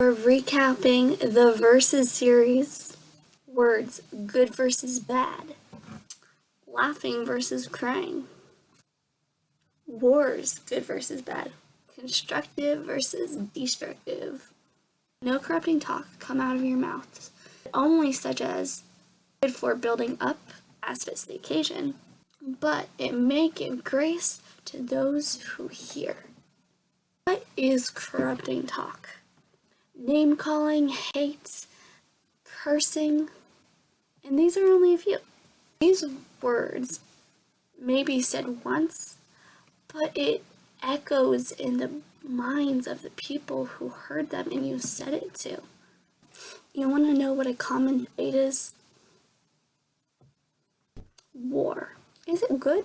We're recapping the verses series. Words, good versus bad. Laughing versus crying. Wars, good versus bad. Constructive versus destructive. No corrupting talk come out of your mouth, only such as good for building up as fits the occasion, but it may give grace to those who hear. What is corrupting talk? Name-calling, hate, cursing, and these are only a few. These words may be said once, but it echoes in the minds of the people who heard them and you said it to. You want to know what a common fate is? War. Is it good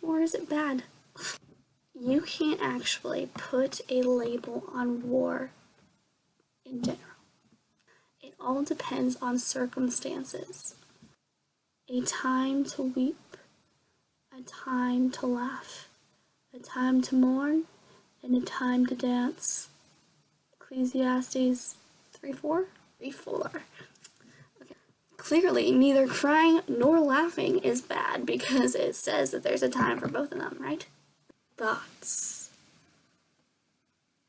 or is it bad? You can't actually put a label on war in general. It all depends on circumstances. A time to weep, a time to laugh, a time to mourn, and a time to dance. Ecclesiastes 3:4? 3:4. Okay. Clearly, neither crying nor laughing is bad because it says that there's a time for both of them, right? Thoughts,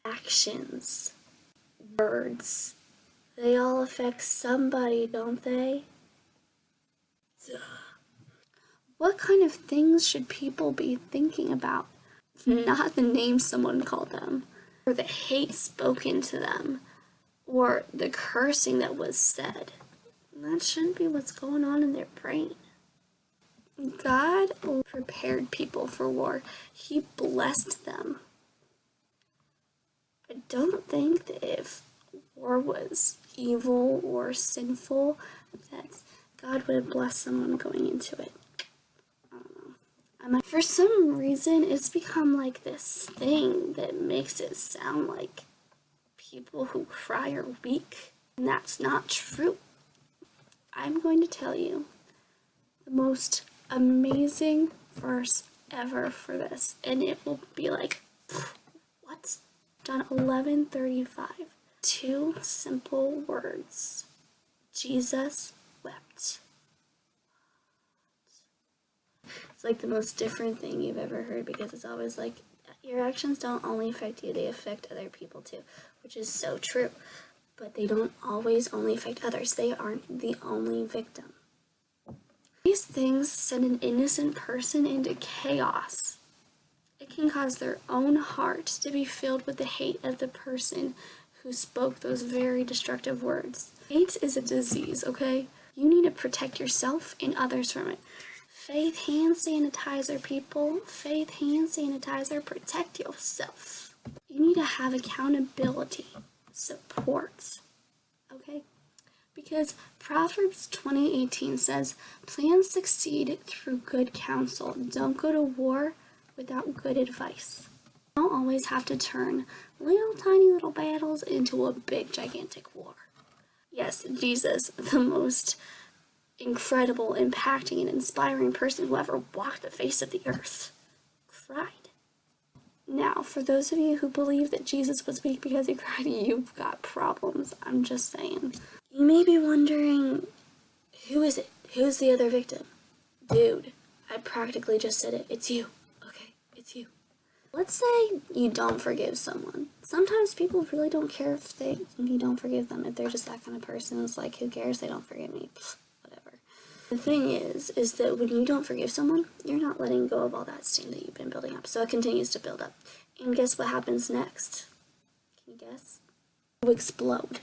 actions, words, they all affect somebody, don't they? Duh. What kind of things should people be thinking about? Not the name someone called them, or the hate spoken to them, or the cursing that was said. That shouldn't be what's going on in their brain. God prepared people for war. He blessed them. I don't think that if war was evil or sinful, that God would have blessed someone going into it. I don't know. For some reason, it's become like this thing that makes it sound like people who cry are weak, and that's not true. I'm going to tell you the most amazing verse ever for this, and it will be like, what? John 11:35. 2 simple words. Jesus wept. It's like the most different thing you've ever heard because it's always like, your actions don't only affect you, they affect other people too, which is so true. But they don't always only affect others. They aren't the only victim. These things send an innocent person into chaos. It can cause their own heart to be filled with the hate of the person who spoke those very destructive words. Hate is a disease, okay? You need to protect yourself and others from it. Faith hand sanitizer, people. Faith hand sanitizer. Protect yourself. You need to have accountability, support, okay? Because Proverbs 20:18 says, plans succeed through good counsel. Don't go to war without good advice. You don't always have to turn little tiny little battles into a big gigantic war. Yes, Jesus, the most incredible, impacting, and inspiring person who ever walked the face of the earth, cried. Now, for those of you who believe that Jesus was weak because he cried, you've got problems. I'm just saying. You may be wondering, who is it? Who's the other victim? Dude, I practically just said it. It's you. Okay, it's you. Let's say you don't forgive someone. Sometimes people really don't care if you don't forgive them. If they're just that kind of person, it's like, who cares? They don't forgive me. Pfft, whatever. The thing is that when you don't forgive someone, you're not letting go of all that steam that you've been building up. So it continues to build up. And guess what happens next? Can you guess? You explode.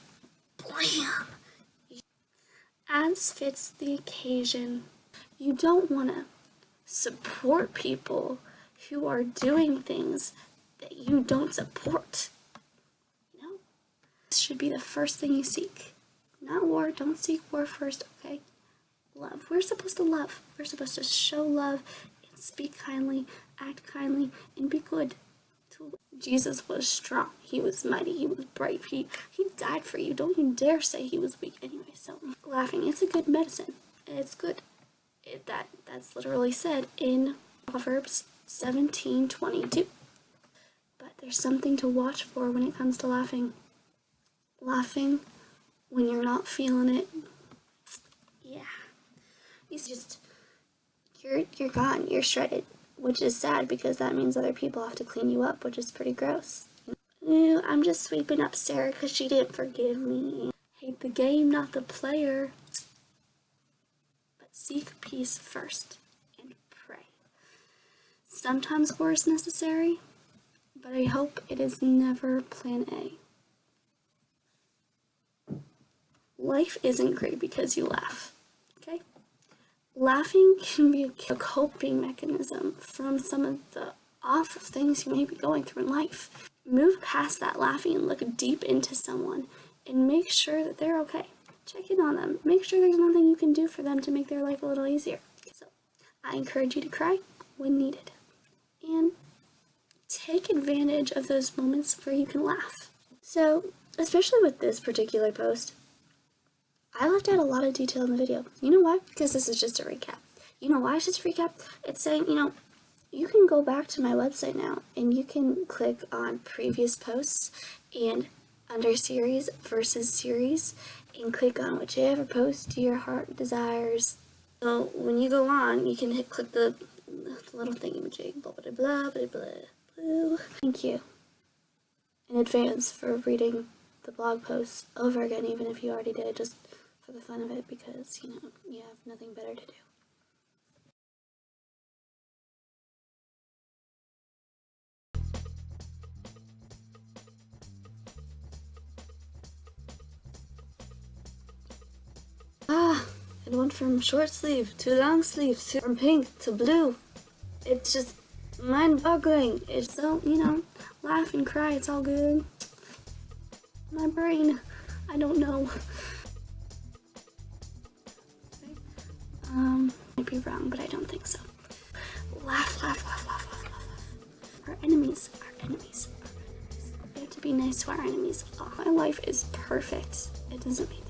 Blam! As fits the occasion. You don't want to support people who are doing things that you don't support. No. This should be the first thing you seek. Not war. Don't seek war first, okay? Love. We're supposed to love. We're supposed to show love and speak kindly, act kindly, and be good. Jesus was strong. He was mighty. He was brave. He died for you. Don't you dare say he was weak. Anyway, so laughing, it's a good medicine. It's good. That's literally said in Proverbs 17:22. But there's something to watch for when it comes to laughing. laughing when you're not feeling it, yeah, it's just, you're gone, you're shredded, which is sad because that means other people have to clean you up, which is pretty gross. Ew, I'm just sweeping up Sarah because she didn't forgive me. Hate the game, not the player. But seek peace first and pray. Sometimes war is necessary, but I hope it is never plan A. Life isn't great because you laugh, okay? Laughing can be a coping mechanism from some of the awful things you may be going through in life. Move past that laughing and look deep into someone and make sure that they're okay. Check in on them. Make sure there's nothing you can do for them to make their life a little easier. So, I encourage you to cry when needed. And take advantage of those moments where you can laugh. So, especially with this particular post, I left out a lot of detail in the video. You know why? Because this is just a recap. You know why it's just a recap? It's saying, you can go back to my website now and you can click on previous posts and under series versus series and click on whichever post your heart desires. So when you go on, you can click the little thingy-majig, blah, blah, blah, blah, blah, blah. Thank you in advance for reading the blog posts over again, even if you already did it just for the fun of it, because, you have nothing better to do. It went from short sleeve to long sleeve, from pink to blue. It's just mind-boggling. It's so, laugh and cry, it's all good. My brain, I don't know. Might be wrong, but I don't think so. Laugh, laugh, laugh, laugh, laugh, laugh. Our enemies. We have to be nice to our enemies. Oh, my life is perfect. It doesn't make